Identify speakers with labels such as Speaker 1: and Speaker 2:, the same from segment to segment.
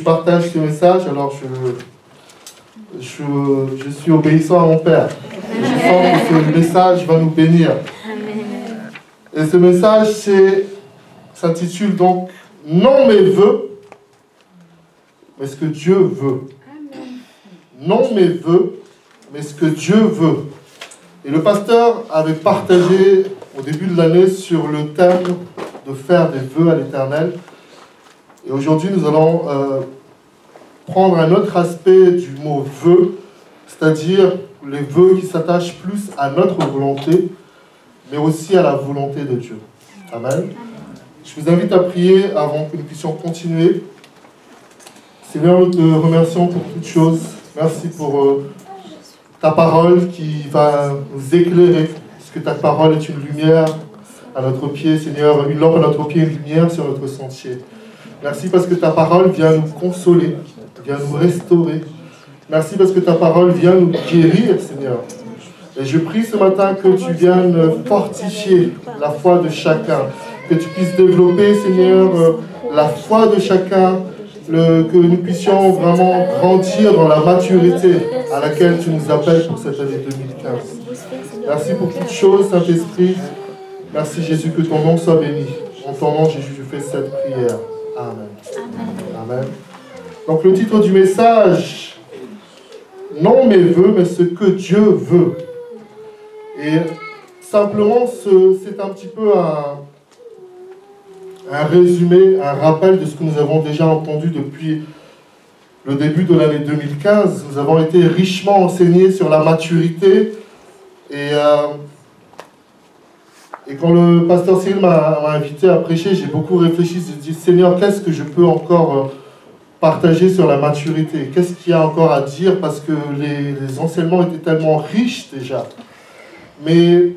Speaker 1: partage ce message, alors je suis obéissant à mon Père. Je sens que ce message va nous bénir. Et ce message s'intitule donc « Non mes vœux, mais ce que Dieu veut ». Non mes vœux, mais ce que Dieu veut. Et le pasteur avait partagé au début de l'année sur le thème de faire des vœux à l'Éternel. Et aujourd'hui, nous allons prendre un autre aspect du mot vœu, c'est-à-dire les vœux qui s'attachent plus à notre volonté, mais aussi à la volonté de Dieu. Amen. Je vous invite à prier avant que nous puissions continuer. Seigneur, nous te remercions pour toutes choses. Merci pour ta parole qui va nous éclairer, parce que ta parole est une lumière à notre pied, Seigneur, une lampe à notre pied, une lumière sur notre sentier. Merci parce que ta parole vient nous consoler, vient nous restaurer. Merci parce que ta parole vient nous guérir, Seigneur. Et je prie ce matin que tu viennes fortifier la foi de chacun, que tu puisses développer, Seigneur, la foi de chacun, que nous puissions vraiment grandir dans la maturité à laquelle tu nous appelles pour cette année 2015. Merci pour toutes choses, Saint-Esprit. Merci Jésus, que ton nom soit béni. En ton nom, Jésus, je fais cette prière. Amen. Amen. Donc le titre du message, non mes vœux, mais ce que Dieu veut. Et simplement, c'est un petit peu un résumé, un rappel de ce que nous avons déjà entendu depuis le début de l'année 2015. Nous avons été richement enseignés sur la maturité. Et quand le pasteur Cyril m'a invité à prêcher, j'ai beaucoup réfléchi. J'ai dit, Seigneur, qu'est-ce que je peux encore partager sur la maturité? Qu'est-ce qu'il y a encore à dire? Parce que les enseignements étaient tellement riches déjà. Mais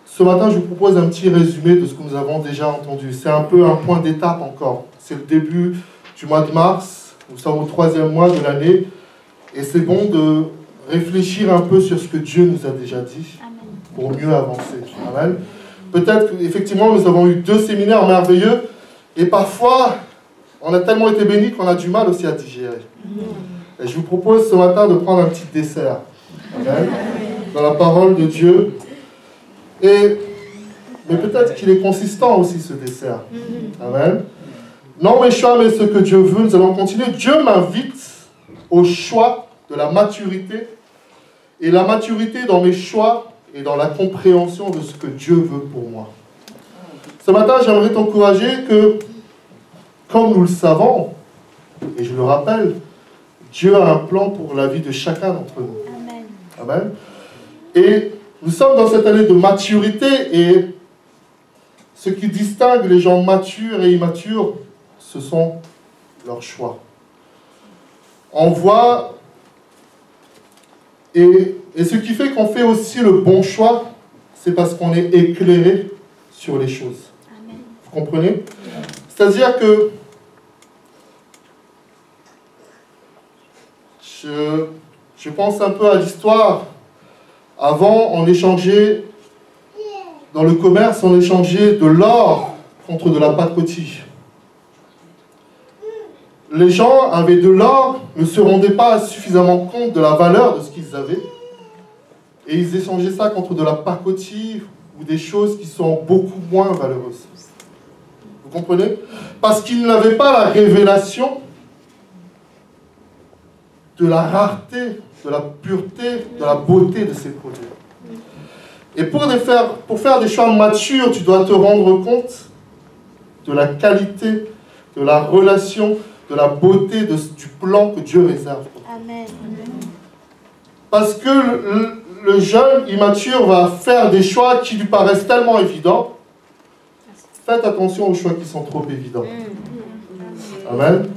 Speaker 1: ce matin, je vous propose un petit résumé de ce que nous avons déjà entendu. C'est un peu un point d'étape encore. C'est le début du mois de mars. Nous sommes au 3e mois de l'année. Et c'est bon de réfléchir un peu sur ce que Dieu nous a déjà dit pour mieux avancer. Amen. Peut-être qu'effectivement, nous avons eu 2 séminaires merveilleux. Et parfois, on a tellement été bénis qu'on a du mal aussi à digérer. Et je vous propose ce matin de prendre un petit dessert. Amen. Dans la parole de Dieu. Mais peut-être qu'il est consistant aussi ce dessert. Amen. Non mes choix, mais ce que Dieu veut, nous allons continuer. Dieu m'invite au choix de la maturité. Et la maturité dans mes choix et dans la compréhension de ce que Dieu veut pour moi. Ce matin, j'aimerais t'encourager que, comme nous le savons, et je le rappelle, Dieu a un plan pour la vie de chacun d'entre nous. Amen. Amen. Et nous sommes dans cette année de maturité et ce qui distingue les gens matures et immatures, ce sont leurs choix. On voit, et ce qui fait qu'on fait aussi le bon choix, c'est parce qu'on est éclairé sur les choses. Amen. Vous comprenez? C'est-à-dire que je pense un peu à l'histoire. Avant, on échangeait, dans le commerce, on échangeait de l'or contre de la pacotille. Les gens avaient de l'or, ne se rendaient pas suffisamment compte de la valeur de ce qu'ils avaient. Et ils échangeaient ça contre de la pacotille ou des choses qui sont beaucoup moins valeureuses. Vous comprenez? Parce qu'ils n'avaient pas la révélation de la rareté, de la pureté, de la beauté de ces produits. Et pour faire des choix matures, tu dois te rendre compte de la qualité, de la relation, de la beauté du plan que Dieu réserve. Amen. Parce que le jeune immature va faire des choix qui lui paraissent tellement évidents. Faites attention aux choix qui sont trop évidents. Amen.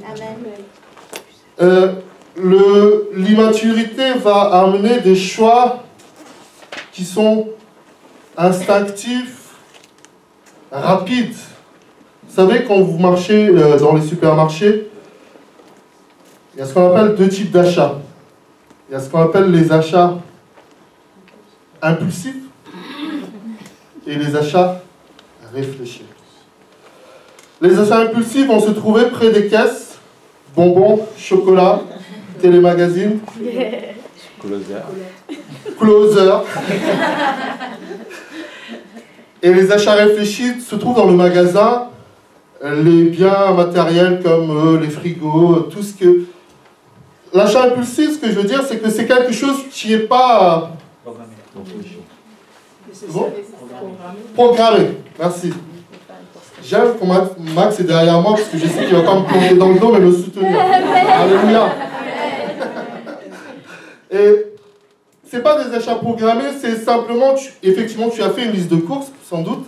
Speaker 1: L'immaturité va amener des choix qui sont instinctifs, rapides. Vous savez, quand vous marchez dans les supermarchés, il y a ce qu'on appelle 2 types d'achats. Il y a ce qu'on appelle les achats impulsifs et les achats réfléchis. Les achats impulsifs vont se trouver près des caisses. bonbons, chocolat, télémagazine, closer. Et les achats réfléchis se trouvent dans le magasin. Les biens matériels comme les frigos, tout ce que... L'achat impulsif, ce que je veux dire, c'est que c'est quelque chose qui n'est pas... Bon? Programmé. Merci. J'aime que Max est derrière moi parce que je sais qu'il va pas me plonger dans le dos mais me soutenir. Alléluia. Et c'est pas des achats programmés, c'est simplement, effectivement, tu as fait une liste de courses, sans doute,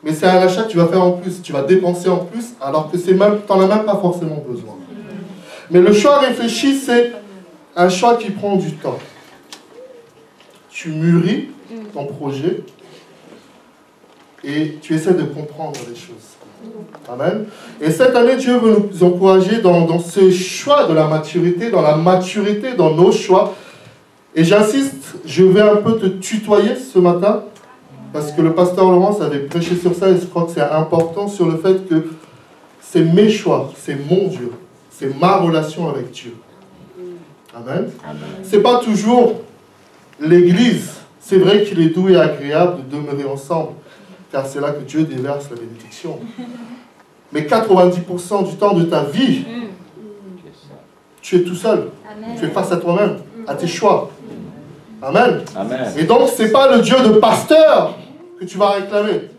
Speaker 1: mais c'est un achat que tu vas faire en plus, tu vas dépenser en plus, alors que tu n'en as même pas forcément besoin. Mais le choix réfléchi, c'est un choix qui prend du temps. Tu mûris ton projet et tu essaies de comprendre les choses. Amen. Et cette année, Dieu veut nous encourager dans ce choix de la maturité, dans la maturité dans nos choix. Et j'insiste, je vais un peu te tutoyer ce matin, parce que le pasteur Laurence avait prêché sur ça, et je crois que c'est important sur le fait que c'est mes choix, c'est mon Dieu, c'est ma relation avec Dieu. Amen. C'est pas toujours l'Église. C'est vrai qu'il est doux et agréable de demeurer ensemble, car c'est là que Dieu déverse la bénédiction. Mais 90% du temps de ta vie, tu es tout seul. Amen. Tu es face à toi-même, à tes choix. Amen. Amen. Et donc, ce n'est pas le Dieu de pasteur que tu vas réclamer.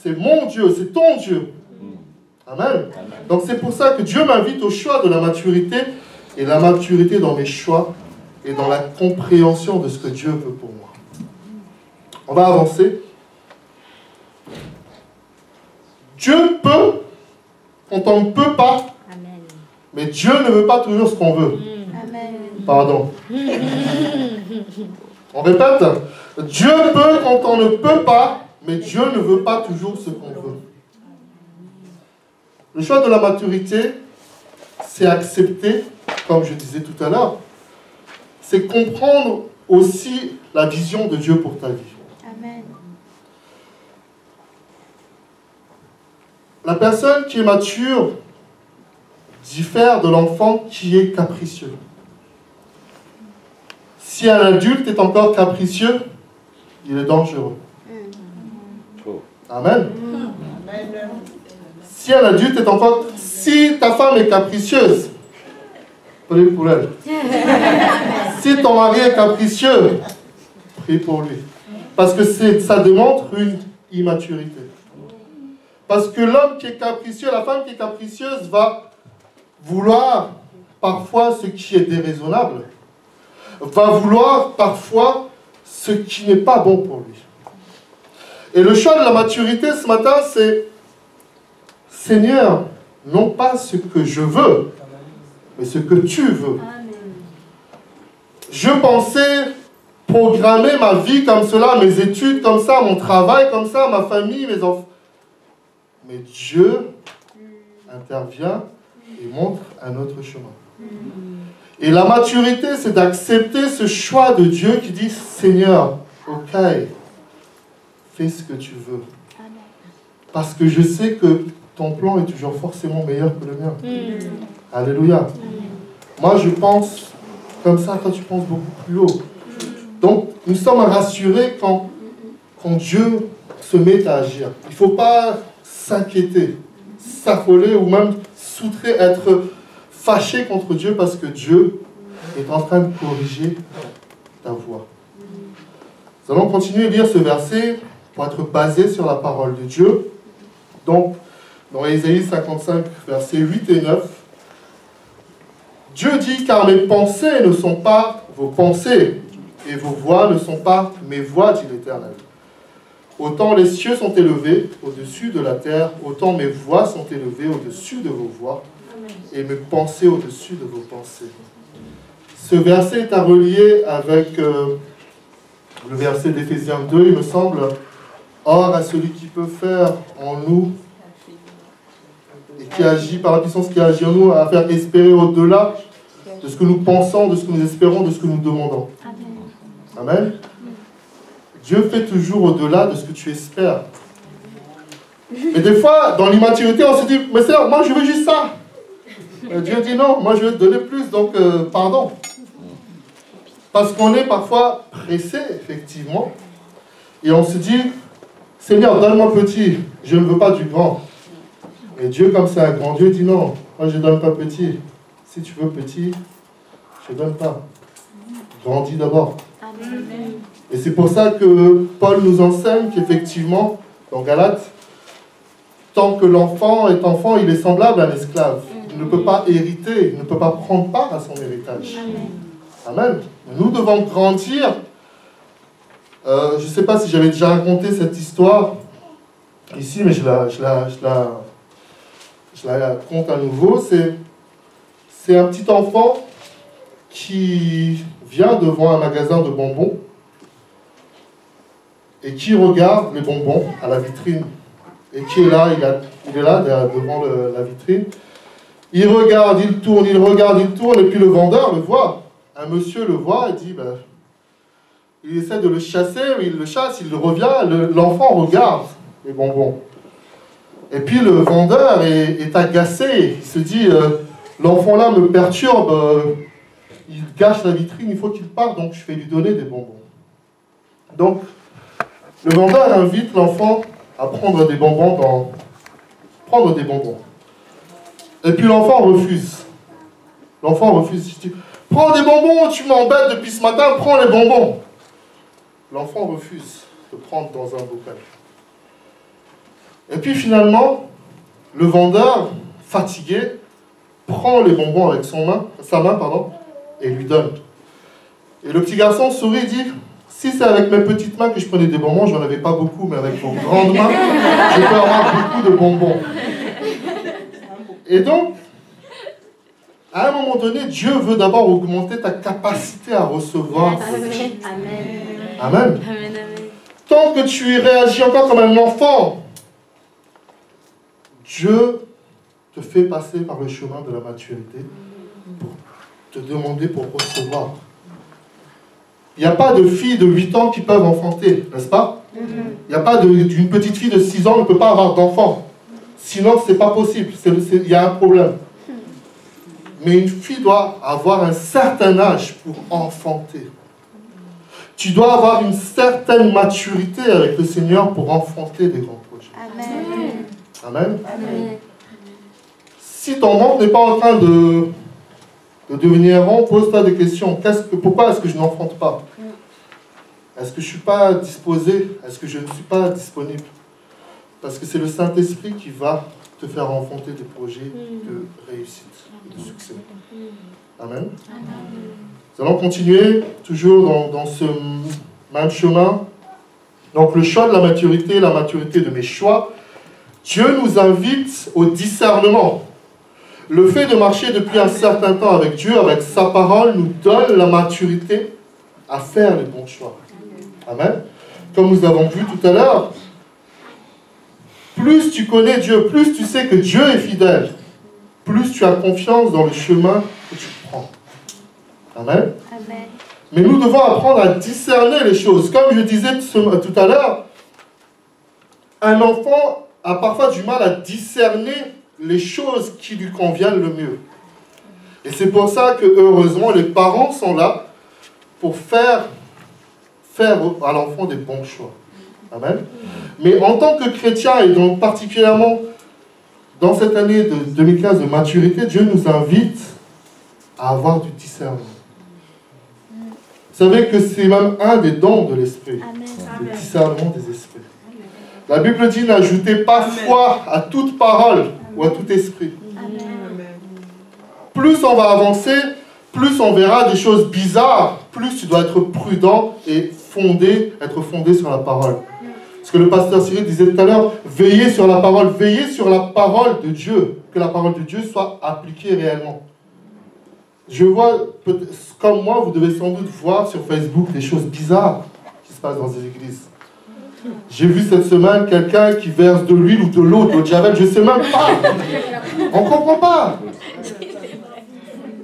Speaker 1: C'est mon Dieu, c'est ton Dieu. Amen. Amen. Donc, c'est pour ça que Dieu m'invite au choix de la maturité, et la maturité dans mes choix, et dans la compréhension de ce que Dieu veut pour moi. On va avancer. Dieu peut quand on ne peut pas. Amen. Mais Dieu ne veut pas toujours ce qu'on veut. Amen. Pardon. On répète. Dieu peut quand on ne peut pas, mais Dieu ne veut pas toujours ce qu'on veut. Le choix de la maturité, c'est accepter, comme je disais tout à l'heure, c'est comprendre aussi la vision de Dieu pour ta vie. Amen. La personne qui est mature diffère de l'enfant qui est capricieux. Si un adulte est encore capricieux, il est dangereux. Amen. Si un adulte est encore... Si ta femme est capricieuse, prie pour elle. Si ton mari est capricieux, prie pour lui. Parce que ça démontre une immaturité. Parce que l'homme qui est capricieux, la femme qui est capricieuse va vouloir parfois ce qui est déraisonnable, va vouloir parfois ce qui n'est pas bon pour lui. Et le choix de la maturité ce matin, c'est Seigneur, non pas ce que je veux, mais ce que tu veux. Je pensais programmer ma vie comme cela, mes études comme ça, mon travail comme ça, ma famille, mes enfants. Mais Dieu intervient et montre un autre chemin. Et la maturité, c'est d'accepter ce choix de Dieu qui dit, Seigneur, ok, fais ce que tu veux. Parce que je sais que ton plan est toujours forcément meilleur que le mien. Alléluia. Moi, je pense comme ça, toi, tu penses beaucoup plus haut. Donc, nous sommes rassurés quand Dieu se met à agir. Il ne faut pas s'inquiéter, s'affoler ou même s'outrer, être fâché contre Dieu parce que Dieu est en train de corriger ta voie. Nous allons continuer à lire ce verset pour être basé sur la parole de Dieu. Donc, dans Ésaïe 55, versets 8 et 9, Dieu dit, car mes pensées ne sont pas vos pensées, et vos voix ne sont pas mes voix, dit l'Éternel. Autant les cieux sont élevés au-dessus de la terre, autant mes voix sont élevées au-dessus de vos voix, et mes pensées au-dessus de vos pensées. Ce verset est à relier avec le verset d'Éphésiens 2, il me semble. Or, à celui qui peut faire en nous, et qui agit par la puissance qui agit en nous, à faire espérer au-delà de ce que nous pensons, de ce que nous espérons, de ce que nous demandons. Amen. Amen. Dieu fait toujours au-delà de ce que tu espères. Mais des fois, dans l'immaturité, on se dit, mais Seigneur, moi je veux juste ça. Dieu dit non, moi je vais te donner plus, donc pardon. Parce qu'on est parfois pressé, effectivement, et on se dit, Seigneur, donne-moi petit, je ne veux pas du grand. Et Dieu, comme c'est un grand Dieu, dit non, moi je ne donne pas petit. Si tu veux petit, je ne donne pas. Grandis d'abord. Et c'est pour ça que Paul nous enseigne qu'effectivement, dans Galates, tant que l'enfant est enfant, il est semblable à l'esclave. Il ne peut pas hériter, il ne peut pas prendre part à son héritage. Amen. Nous devons grandir. Je ne sais pas si j'avais déjà raconté cette histoire ici, mais je la raconte à nouveau. C'est un petit enfant qui vient devant un magasin de bonbons et qui regarde les bonbons à la vitrine. Et qui est là, il est là devant la vitrine. Il regarde, il tourne, et puis le vendeur le voit. Un monsieur le voit et dit, ben, il essaie de le chasser, il le chasse, il revient, l'enfant regarde les bonbons. Et puis le vendeur est agacé, il se dit, l'enfant là me perturbe, il gâche la vitrine, il faut qu'il parte, donc je vais lui donner des bonbons. Donc, le vendeur invite l'enfant à prendre des bonbons Et puis l'enfant refuse. L'enfant refuse. Il dit, prends des bonbons, tu m'embêtes depuis ce matin, prends les bonbons. L'enfant refuse de prendre dans un bocal. Et puis finalement, le vendeur, fatigué, prend les bonbons avec sa main, et lui donne. Et le petit garçon sourit et dit, si c'est avec mes petites mains que je prenais des bonbons, j'en avais pas beaucoup, mais avec vos grandes mains, je peux avoir beaucoup de bonbons. Et donc, à un moment donné, Dieu veut d'abord augmenter ta capacité à recevoir. Amen. Amen. Tant que tu réagis encore comme un enfant, Dieu te fait passer par le chemin de la maturité pour te demander pour recevoir. Il n'y a pas de filles de 8 ans qui peuvent enfanter, n'est-ce pas? Il n'y a pas d'une petite fille de 6 ans qui ne peut pas avoir d'enfant. Sinon, ce n'est pas possible. Il y a un problème. Mais une fille doit avoir un certain âge pour enfanter. Tu dois avoir une certaine maturité avec le Seigneur pour enfanter des grands projets. Amen. Amen. Amen. Si ton ventre n'est pas en train de devenir rond, pose-toi des questions. Pourquoi est-ce que je n'enfante pas? Est-ce que je ne suis pas disposé? Est-ce que je ne suis pas disponible? Parce que c'est le Saint-Esprit qui va te faire enfanter des projets de réussite, de succès. Amen. Nous allons continuer toujours dans ce même chemin. Donc le choix de la maturité de mes choix. Dieu nous invite au discernement. Le fait de marcher depuis un certain temps avec Dieu, avec sa parole, nous donne la maturité à faire les bons choix. Amen. Comme nous avons vu tout à l'heure, plus tu connais Dieu, plus tu sais que Dieu est fidèle, plus tu as confiance dans le chemin que tu prends. Amen. Amen. Mais nous devons apprendre à discerner les choses. Comme je disais tout à l'heure, un enfant a parfois du mal à discerner les choses qui lui conviennent le mieux. Et c'est pour ça que, heureusement, les parents sont là pour faire à l'enfant des bons choix. Amen. Mais en tant que chrétien, et donc particulièrement dans cette année de 2015 de maturité, Dieu nous invite à avoir du discernement. Vous savez que c'est même un des dons de l'esprit, le discernement des esprits. La Bible dit, n'ajoutez pas foi à toute parole ou à tout esprit. Amen. Plus on va avancer, plus on verra des choses bizarres, plus tu dois être prudent et être fondé sur la parole. Ce que le pasteur Cyril disait tout à l'heure, veillez sur la parole de Dieu, que la parole de Dieu soit appliquée réellement. Je vois, comme moi, vous devez sans doute voir sur Facebook des choses bizarres qui se passent dans les églises. J'ai vu cette semaine quelqu'un qui verse de l'huile ou de l'eau, de javel, je ne sais même pas. On ne comprend pas.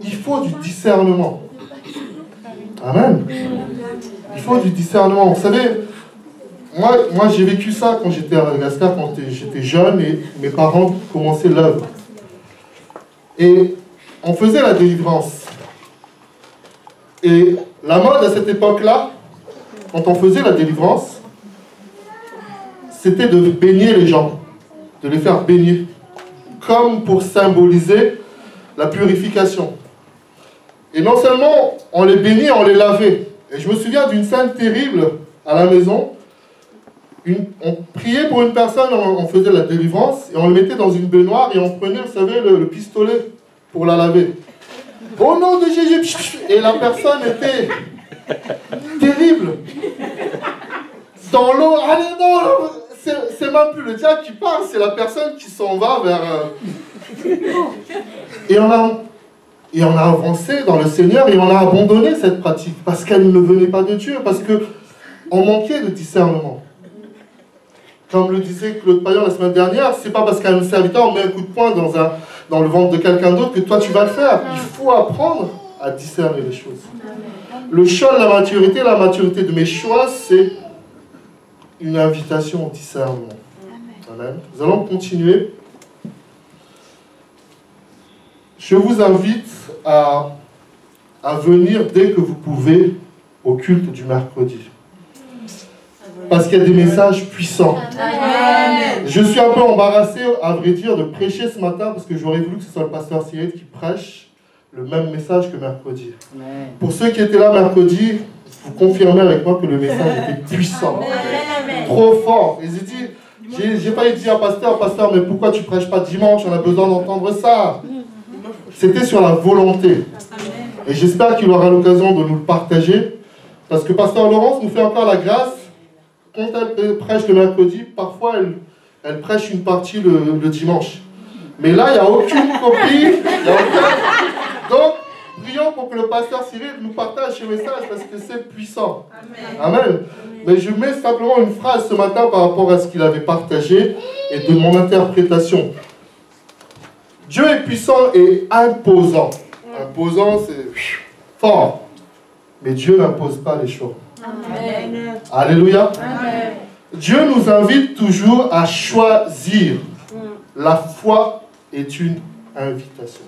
Speaker 1: Il faut du discernement. Amen. Il faut du discernement. Vous savez, moi j'ai vécu ça quand j'étais à Madagascar, quand j'étais jeune et mes parents commençaient l'œuvre. Et on faisait la délivrance. Et la mode à cette époque-là, quand on faisait la délivrance, c'était de baigner les gens, de les faire baigner, comme pour symboliser la purification. Et non seulement on les baignait, on les lavait. Et je me souviens d'une scène terrible à la maison. On priait pour une personne, on faisait la délivrance, et on le mettait dans une baignoire, et on prenait, vous savez, le pistolet pour la laver. Au nom de Jésus, et la personne était terrible. Dans l'eau, allez, non, c'est même plus le diable qui parle, c'est la personne qui s'en va vers... Et on a avancé dans le Seigneur, et on a abandonné cette pratique, parce qu'elle ne venait pas de Dieu, parce qu'on manquait de discernement. Comme le disait Claude Payan la semaine dernière, c'est pas parce qu'un serviteur met un coup de poing dans le ventre de quelqu'un d'autre que toi tu vas le faire. Il faut apprendre à discerner les choses. Le choix de la maturité de mes choix, c'est une invitation au discernement. Amen. Nous allons continuer. Je vous invite à venir dès que vous pouvez au culte du mercredi. Parce qu'il y a des messages puissants. Amen. Je suis un peu embarrassé, à vrai dire, de prêcher ce matin parce que j'aurais voulu que ce soit le pasteur Cyril qui prêche le même message que mercredi. Amen. Pour ceux qui étaient là mercredi, vous confirmez avec moi que le message était puissant. Amen. Trop fort. Et j'ai pas dit à pasteur, mais pourquoi tu prêches pas dimanche? On a besoin d'entendre ça. C'était sur la volonté. Amen. Et j'espère qu'il aura l'occasion de nous le partager. Parce que pasteur Laurence nous fait encore la grâce. Quand elle prêche le mercredi, parfois elle prêche une partie le dimanche. Mais là, il n'y a aucune copie. Donc, prions pour que le pasteur Cyril nous partage ce message parce que c'est puissant. Amen. Amen. Mais je mets simplement une phrase ce matin par rapport à ce qu'il avait partagé et de mon interprétation. Dieu est puissant et imposant. Imposant, c'est fort. Mais Dieu n'impose pas les choses. Amen. Alléluia. Amen. Dieu nous invite toujours à choisir. La foi est une invitation.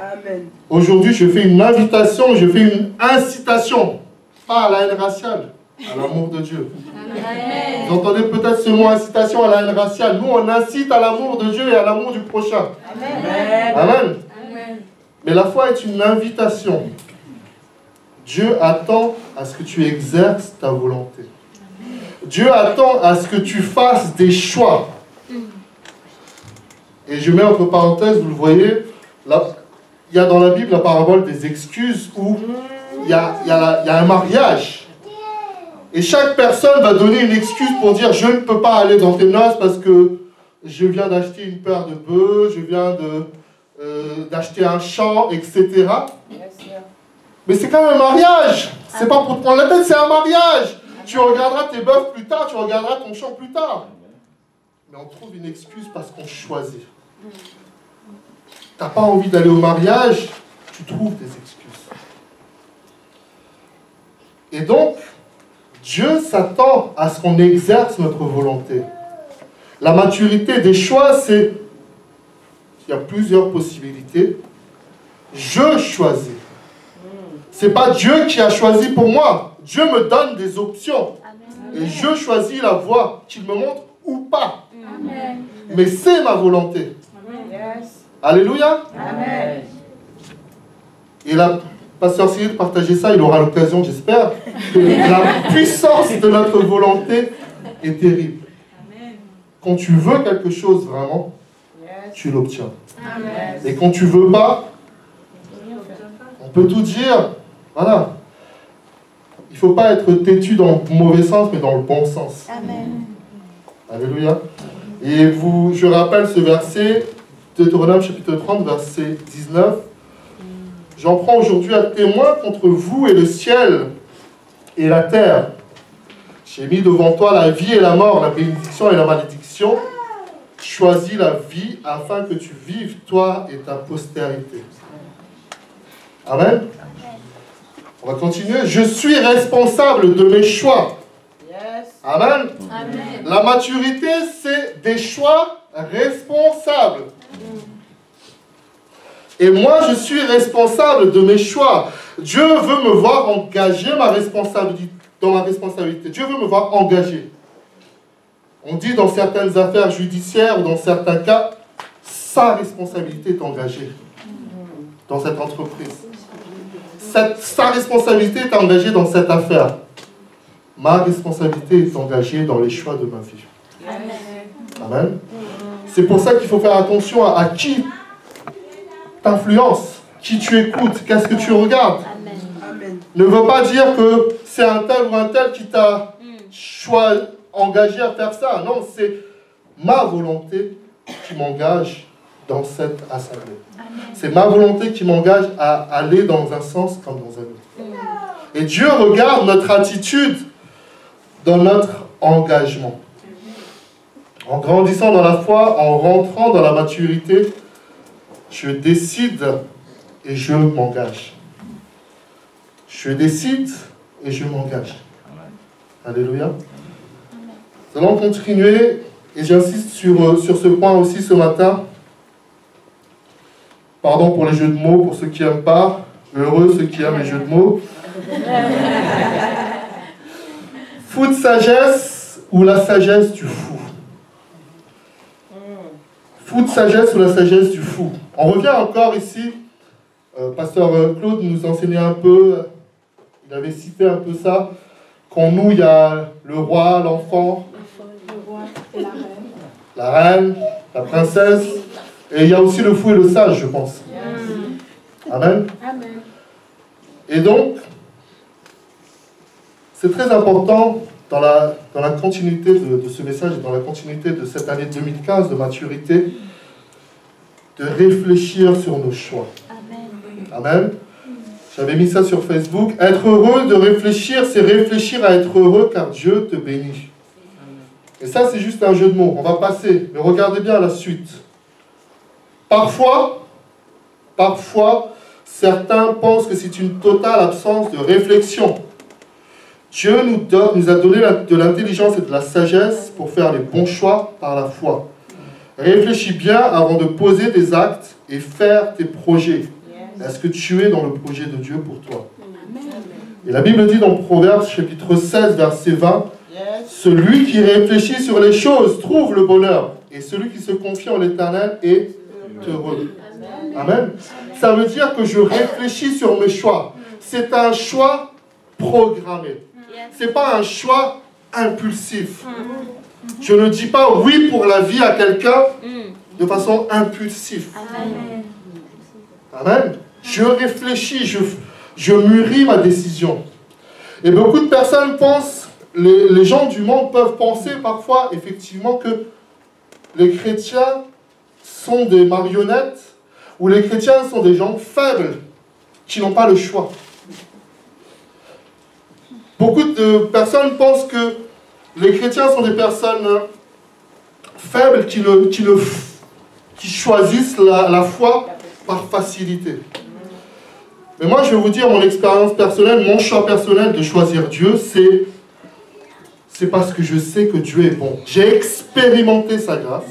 Speaker 1: Amen. Aujourd'hui, je fais une invitation, je fais une incitation. Pas à la haine raciale, à l'amour de Dieu. Amen. Vous entendez peut-être ce mot incitation à la haine raciale. Nous, on incite à l'amour de Dieu et à l'amour du prochain. Amen. Amen. Amen. Mais la foi est une invitation. Dieu attend à ce que tu exerces ta volonté. Dieu attend à ce que tu fasses des choix. Et je mets entre parenthèses, vous le voyez, là, il y a dans la Bible la parabole des excuses où il y a un mariage. Et chaque personne va donner une excuse pour dire « Je ne peux pas aller dans tes noces parce que je viens d'acheter une paire de bœufs, je viens d'acheter un champ, etc. » Mais c'est quand même un mariage. C'est pas pour te prendre la tête, c'est un mariage. Tu regarderas tes bœufs plus tard, tu regarderas ton champ plus tard. Mais on trouve une excuse parce qu'on choisit. T'as pas envie d'aller au mariage, tu trouves des excuses. Et donc, Dieu s'attend à ce qu'on exerce notre volonté. La maturité des choix, c'est... Il y a plusieurs possibilités. Je choisis. C'est pas Dieu qui a choisi pour moi. Dieu me donne des options. Amen. Et je choisis la voie qu'il me montre ou pas. Amen. Mais c'est ma volonté. Amen. Alléluia. Amen. Et la pasteur Cyril partageait ça, il aura l'occasion, j'espère, que la puissance de notre volonté est terrible. Amen. Quand tu veux quelque chose vraiment, tu l'obtiens. Et quand tu veux pas, on peut tout dire. Voilà. Il ne faut pas être têtu dans le mauvais sens, mais dans le bon sens. Amen. Alléluia. Et je rappelle ce verset, Deutéronome chapitre 30, verset 19. J'en prends aujourd'hui à témoin contre vous et le ciel et la terre. J'ai mis devant toi la vie et la mort, la bénédiction et la malédiction. Choisis la vie afin que tu vives, toi et ta postérité. Amen. On va continuer. Je suis responsable de mes choix. Yes. Amen. Amen. La maturité, c'est des choix responsables. Et moi, je suis responsable de mes choix. Dieu veut me voir engager dans ma responsabilité. Dieu veut me voir engagé. On dit dans certaines affaires judiciaires ou dans certains cas, sa responsabilité est engagée dans cette entreprise. Sa responsabilité est engagée dans cette affaire. Ma responsabilité est engagée dans les choix de ma vie. Amen. C'est pour ça qu'il faut faire attention à qui t'influence, qui tu écoutes, qu'est-ce que tu regardes. Amen. Ne veut pas dire que c'est un tel ou un tel qui t'a engagé à faire ça. Non, c'est ma volonté qui m'engage dans cette assemblée. C'est ma volonté qui m'engage à aller dans un sens comme dans un autre. Et Dieu regarde notre attitude dans notre engagement. En grandissant dans la foi, en rentrant dans la maturité, je décide et je m'engage. Je décide et je m'engage. Alléluia. Nous allons continuer, et j'insiste sur ce point aussi ce matin. Pardon pour les jeux de mots, pour ceux qui n'aiment pas. Heureux ceux qui aiment les jeux de mots. Fou de sagesse ou la sagesse du fou? Fou de sagesse ou la sagesse du fou? On revient encore ici. Pasteur Claude nous enseignait un peu, il avait cité un peu ça, qu'en nous il y a le roi, l'enfant, la reine, la princesse, et il y a aussi le fou et le sage, je pense. Amen. Et donc, c'est très important dans la continuité de ce message et dans la continuité de cette année 2015 de maturité, de réfléchir sur nos choix. Amen. J'avais mis ça sur Facebook. Être heureux de réfléchir, c'est réfléchir à être heureux car Dieu te bénit. Et ça, c'est juste un jeu de mots. On va passer, mais regardez bien la suite. Parfois, certains pensent que c'est une totale absence de réflexion. Dieu nous a donné de l'intelligence et de la sagesse pour faire les bons choix par la foi. Réfléchis bien avant de poser des actes et faire tes projets. Est-ce que tu es dans le projet de Dieu pour toi? Et la Bible dit dans Proverbes chapitre 16, verset 20, « Celui qui réfléchit sur les choses trouve le bonheur, et celui qui se confie en l'Éternel est heureux. » Amen. Ça veut dire que je réfléchis sur mes choix. C'est un choix programmé. Ce n'est pas un choix impulsif. Je ne dis pas oui pour la vie à quelqu'un de façon impulsive. Amen. Je réfléchis, je mûris ma décision. Et beaucoup de personnes pensent, les gens du monde peuvent penser parfois effectivement que les chrétiens sont des marionnettes ou les chrétiens sont des gens faibles qui n'ont pas le choix. Beaucoup de personnes pensent que les chrétiens sont des personnes faibles qui choisissent la foi par facilité. Mais moi, je vais vous dire mon expérience personnelle, mon choix personnel de choisir Dieu, c'est parce que je sais que Dieu est bon. J'ai expérimenté sa grâce.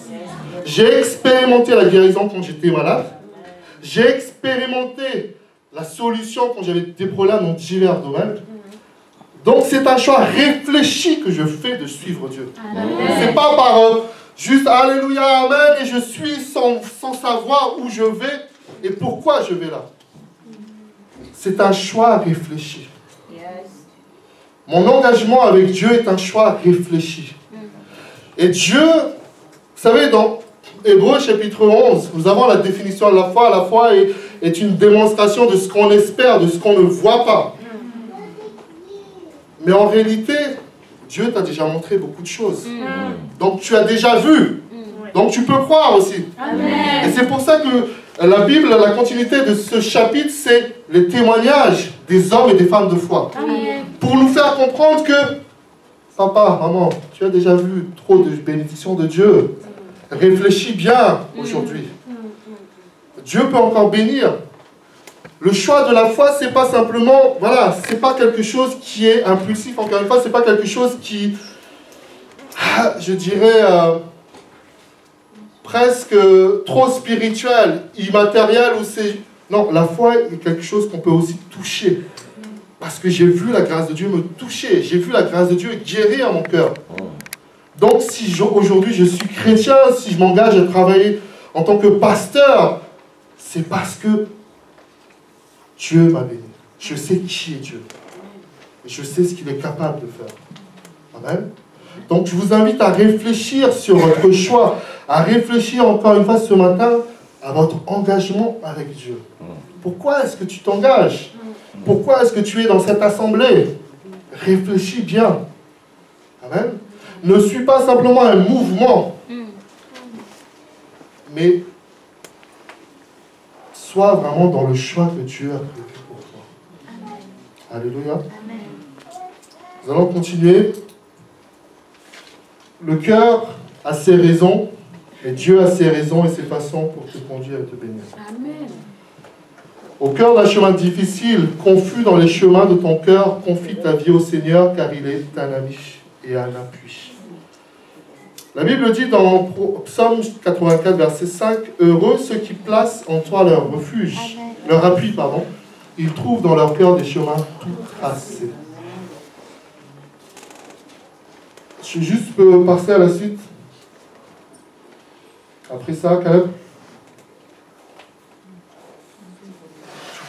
Speaker 1: J'ai expérimenté la guérison quand j'étais malade. J'ai expérimenté la solution quand j'avais des problèmes dans divers domaines. Donc c'est un choix réfléchi que je fais de suivre Dieu. C'est pas par juste Alléluia, Amen, et je suis sans savoir où je vais et pourquoi je vais là. C'est un choix réfléchi. Mon engagement avec Dieu est un choix réfléchi. Et Dieu, vous savez, dans Hébreux chapitre 11, nous avons la définition de la foi. La foi est une démonstration de ce qu'on espère, de ce qu'on ne voit pas. Mais en réalité, Dieu t'a déjà montré beaucoup de choses. Donc tu as déjà vu. Donc tu peux croire aussi. Amen. Et c'est pour ça que la Bible, la continuité de ce chapitre, c'est les témoignages des hommes et des femmes de foi. Amen. Pour nous faire comprendre que, papa, maman, tu as déjà vu trop de bénédictions de Dieu. Réfléchis bien aujourd'hui. Dieu peut encore bénir. Le choix de la foi, c'est pas simplement, voilà, c'est pas quelque chose qui est impulsif, encore une fois, c'est pas quelque chose qui, je dirais, presque trop spirituel, immatériel, ou c'est... Non, la foi est quelque chose qu'on peut aussi toucher. Parce que j'ai vu la grâce de Dieu me toucher. J'ai vu la grâce de Dieu guérir mon cœur. Donc, si aujourd'hui je suis chrétien, si je m'engage à travailler en tant que pasteur, c'est parce que Dieu m'a béni. Je sais qui est Dieu. Et je sais ce qu'il est capable de faire. Amen. Donc, je vous invite à réfléchir sur votre choix, à réfléchir encore une fois ce matin à votre engagement avec Dieu. Pourquoi est-ce que tu t'engages? Pourquoi est-ce que tu es dans cette assemblée? Réfléchis bien. Amen. Ne suis pas simplement un mouvement, mais sois vraiment dans le choix que Dieu a prévu pour toi. Alléluia. Nous allons continuer. Le cœur a ses raisons, et Dieu a ses raisons et ses façons pour te conduire et te bénir. Amen. Au cœur d'un chemin difficile, confus dans les chemins de ton cœur, confie ta vie au Seigneur, car il est un ami et un appui. La Bible dit dans Psaume 84, verset 5, « Heureux ceux qui placent en toi leur refuge, Amen. Leur appui, pardon. Ils trouvent dans leur cœur des chemins tout tracés. » Je peux passer à la suite. Après ça, Caleb,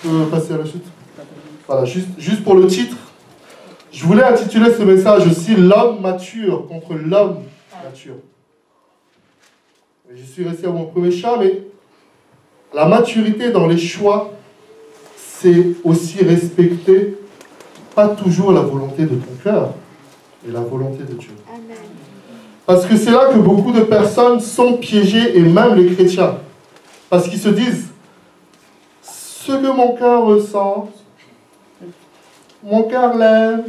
Speaker 1: tu peux passer à la suite. Voilà, juste pour le titre, je voulais intituler ce message aussi « L'homme mature contre l'homme mature ». Je suis resté à mon premier choix, mais la maturité dans les choix, c'est aussi respecter pas toujours la volonté de ton cœur, mais la volonté de Dieu. Amen. Parce que c'est là que beaucoup de personnes sont piégées, et même les chrétiens. Parce qu'ils se disent, ce que mon cœur ressent, mon cœur l'aime,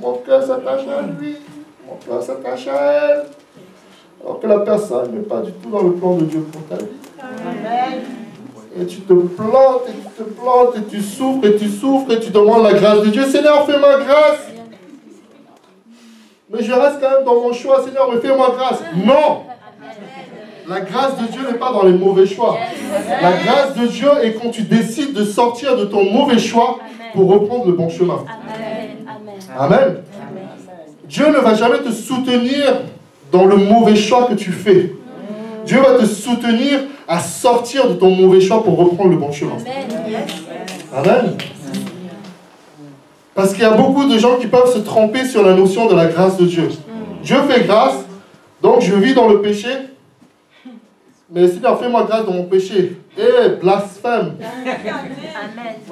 Speaker 1: mon cœur s'attache à lui, mon cœur s'attache à elle. Alors que la personne n'est pas du tout dans le plan de Dieu pour ta vie. Amen. Et tu te plantes, et tu te plantes, et tu souffres, et tu demandes la grâce de Dieu. Seigneur, fais-moi grâce. Mais je reste quand même dans mon choix. Seigneur, mais fais-moi grâce. Non. La grâce de Dieu n'est pas dans les mauvais choix. La grâce de Dieu est quand tu décides de sortir de ton mauvais choix pour reprendre le bon chemin. Amen. Dieu ne va jamais te soutenir dans le mauvais choix que tu fais. Dieu va te soutenir à sortir de ton mauvais choix pour reprendre le bon chemin. Amen. Parce qu'il y a beaucoup de gens qui peuvent se tromper sur la notion de la grâce de Dieu. Dieu fait grâce, donc je vis dans le péché. Mais Seigneur, fais-moi grâce dans mon péché. Blasphème.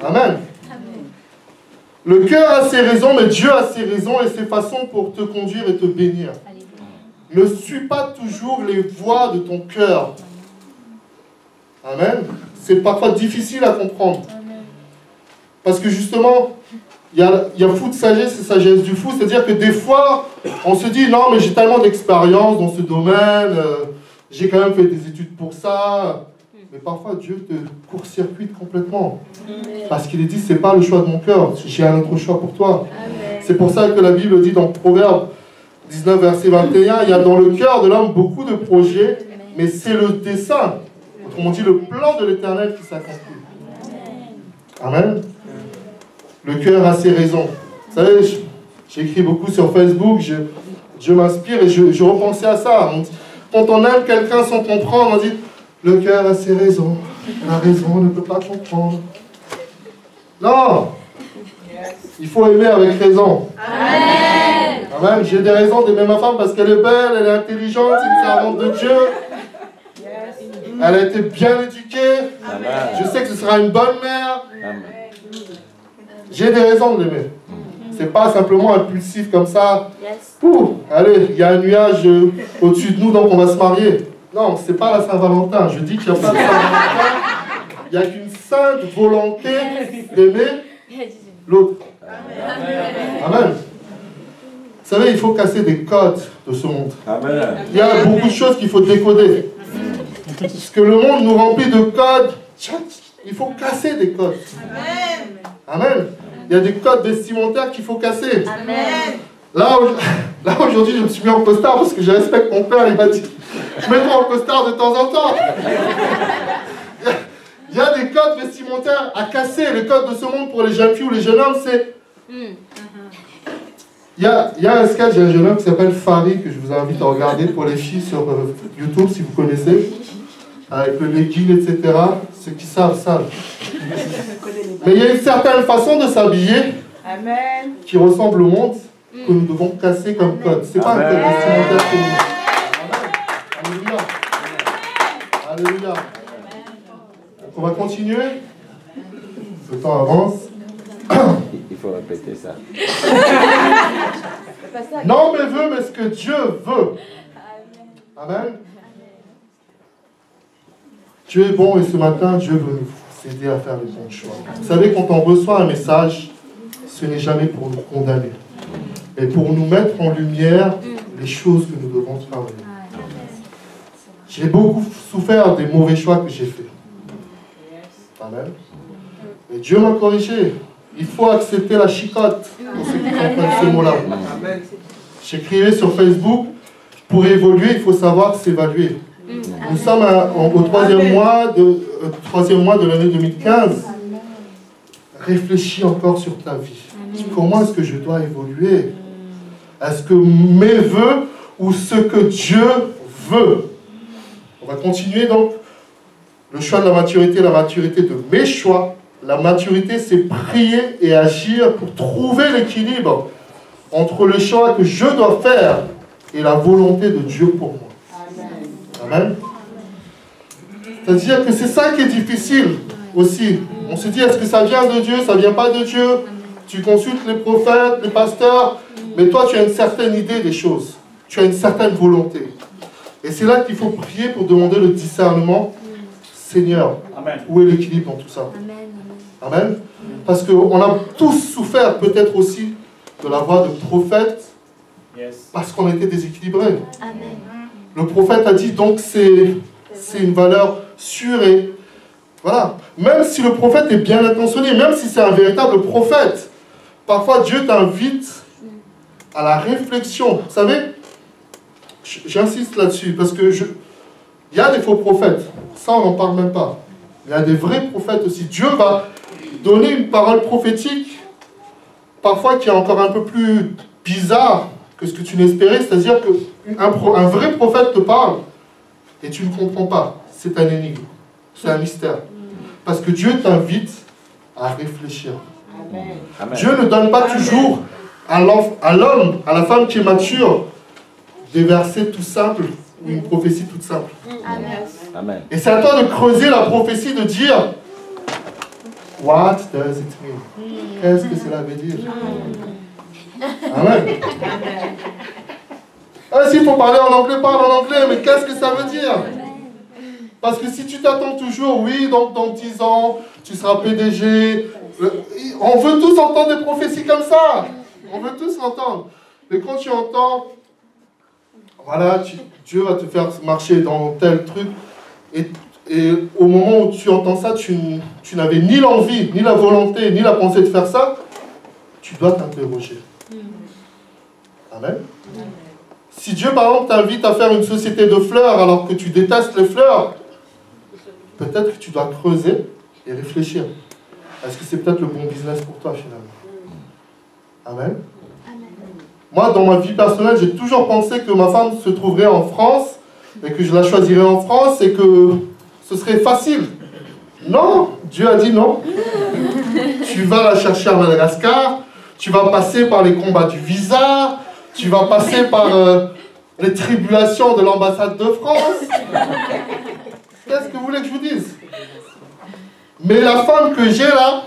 Speaker 1: Amen. Le cœur a ses raisons, mais Dieu a ses raisons et ses façons pour te conduire et te bénir. Ne suis pas toujours les voies de ton cœur. Amen. C'est parfois difficile à comprendre. Parce que justement, il y a fou de sagesse et sagesse du fou. C'est-à-dire que des fois, on se dit, non, mais j'ai tellement d'expérience dans ce domaine, j'ai quand même fait des études pour ça. Mais parfois, Dieu te court-circuite complètement. Parce qu'il est dit, c'est pas le choix de mon cœur, j'ai un autre choix pour toi. C'est pour ça que la Bible dit dans Proverbe 19, verset 21, il y a dans le cœur de l'homme beaucoup de projets, mais c'est le dessein, autrement dit le plan de l'Éternel qui s'accomplit. Amen. Le cœur a ses raisons. Vous savez, j'écris beaucoup sur Facebook, je m'inspire et je repensais à ça. Quand on aime quelqu'un sans comprendre, on dit, le cœur a ses raisons, la raison ne peut pas comprendre. Non! Il faut aimer avec raison. Amen. Amen. J'ai des raisons d'aimer ma femme parce qu'elle est belle, elle est intelligente, c'est une servante de Dieu. Elle a été bien éduquée. Amen. Je sais que ce sera une bonne mère. Amen. J'ai des raisons de l'aimer. C'est pas simplement impulsif comme ça. Ouh, allez, il y a un nuage au-dessus de nous, donc on va se marier. Non, c'est pas la Saint-Valentin. Je dis qu'il n'y a pas de Saint-Valentin. Il n'y a qu'une sainte volonté d'aimer l'autre. Amen. Vous savez, il faut casser des codes de ce monde. Amen. Il y a beaucoup de choses qu'il faut décoder. Parce que le monde nous remplit de codes. Il faut casser des codes. Amen. Amen. Il y a des codes vestimentaires qu'il faut casser. Amen. Là, aujourd'hui, je me suis mis en costard parce que je respecte mon père. Il m'a dit, je mets toi en costard de temps en temps. Il y a des codes vestimentaires à casser. Le code de ce monde pour les jeunes filles ou les jeunes hommes, c'est... Il y a un sketch d'un jeune homme qui s'appelle Farid, que je vous invite à regarder pour les filles sur YouTube, si vous connaissez. Avec le legging, etc. Ceux qui savent, savent. Mais il y a une certaine façon de s'habiller qui ressemble au monde que nous devons casser comme code. C'est pas un code vestimentaire féminin. Alléluia. Alléluia. On va continuer. Le temps avance.
Speaker 2: Il faut répéter ça.
Speaker 1: Non mais veut, mais ce que Dieu veut. Amen. Dieu est bon et ce matin, Dieu veut nous aider à faire les bons choix. Vous savez, quand on reçoit un message, ce n'est jamais pour nous condamner, mais pour nous mettre en lumière les choses que nous devons travailler. J'ai beaucoup souffert des mauvais choix que j'ai faits. Amen. Et Dieu m'a corrigé. Il faut accepter la chicotte pour ceux qui comprennent ce mot-là. J'écrivais sur Facebook, pour évoluer, il faut savoir s'évaluer. Nous sommes au troisième mois de l'année 2015. Réfléchis encore sur ta vie. Comment est-ce que je dois évoluer? Est-ce que mes vœux ou ce que Dieu veut? On va continuer donc. Le choix de la maturité de mes choix. La maturité, c'est prier et agir pour trouver l'équilibre entre le choix que je dois faire et la volonté de Dieu pour moi. Amen. C'est-à-dire que c'est ça qui est difficile aussi. On se dit, est-ce que ça vient de Dieu, ça ne vient pas de Dieu? Tu consultes les prophètes, les pasteurs, mais toi, tu as une certaine idée des choses. Tu as une certaine volonté. Et c'est là qu'il faut prier pour demander le discernement. Seigneur, amen. Où est l'équilibre dans tout ça? Amen. Amen. Parce qu'on a tous souffert peut-être aussi de la voix de prophète, parce qu'on était déséquilibrés. Amen. Le prophète a dit donc c'est une valeur sûre et voilà. Même si le prophète est bien intentionné, même si c'est un véritable prophète, parfois Dieu t'invite à la réflexion. Vous savez, j'insiste là-dessus parce que il y a des faux prophètes. Ça, on n'en parle même pas. Il y a des vrais prophètes aussi. Dieu va donner une parole prophétique, parfois qui est encore un peu plus bizarre que ce que tu n'espérais. C'est-à-dire qu'un vrai prophète te parle et tu ne comprends pas. C'est un énigme. C'est un mystère. Parce que Dieu t'invite à réfléchir. Amen. Dieu ne donne pas toujours à l'homme, à la femme qui est mature, des versets tout simples ou une prophétie toute simple.
Speaker 2: Amen.
Speaker 1: Et c'est à toi de creuser la prophétie, de dire What does it mean? Qu'est-ce que cela veut dire? Amen. Ah, s'il faut parler en anglais, parle en anglais, mais qu'est-ce que ça veut dire? Parce que si tu t'attends toujours, oui, donc dans 10 ans, tu seras PDG. On veut tous entendre des prophéties comme ça. On veut tous l'entendre. Mais quand tu entends, voilà, Dieu va te faire marcher dans tel truc. Et au moment où tu entends ça, tu n'avais ni l'envie, ni la volonté, ni la pensée de faire ça. Tu dois t'interroger. Amen. Si Dieu, par exemple, t'invite à faire une société de fleurs alors que tu détestes les fleurs, peut-être que tu dois creuser et réfléchir. Est-ce que c'est peut-être le bon business pour toi, finalement? Amen. Moi, dans ma vie personnelle, j'ai toujours pensé que ma femme se trouverait en France et que je la choisirais en France et que ce serait facile. Non, Dieu a dit non. Tu vas la chercher à Madagascar, tu vas passer par les combats du visa, tu vas passer par les tribulations de l'ambassade de France. Qu'est-ce que vous voulez que je vous dise? Mais la femme que j'ai là,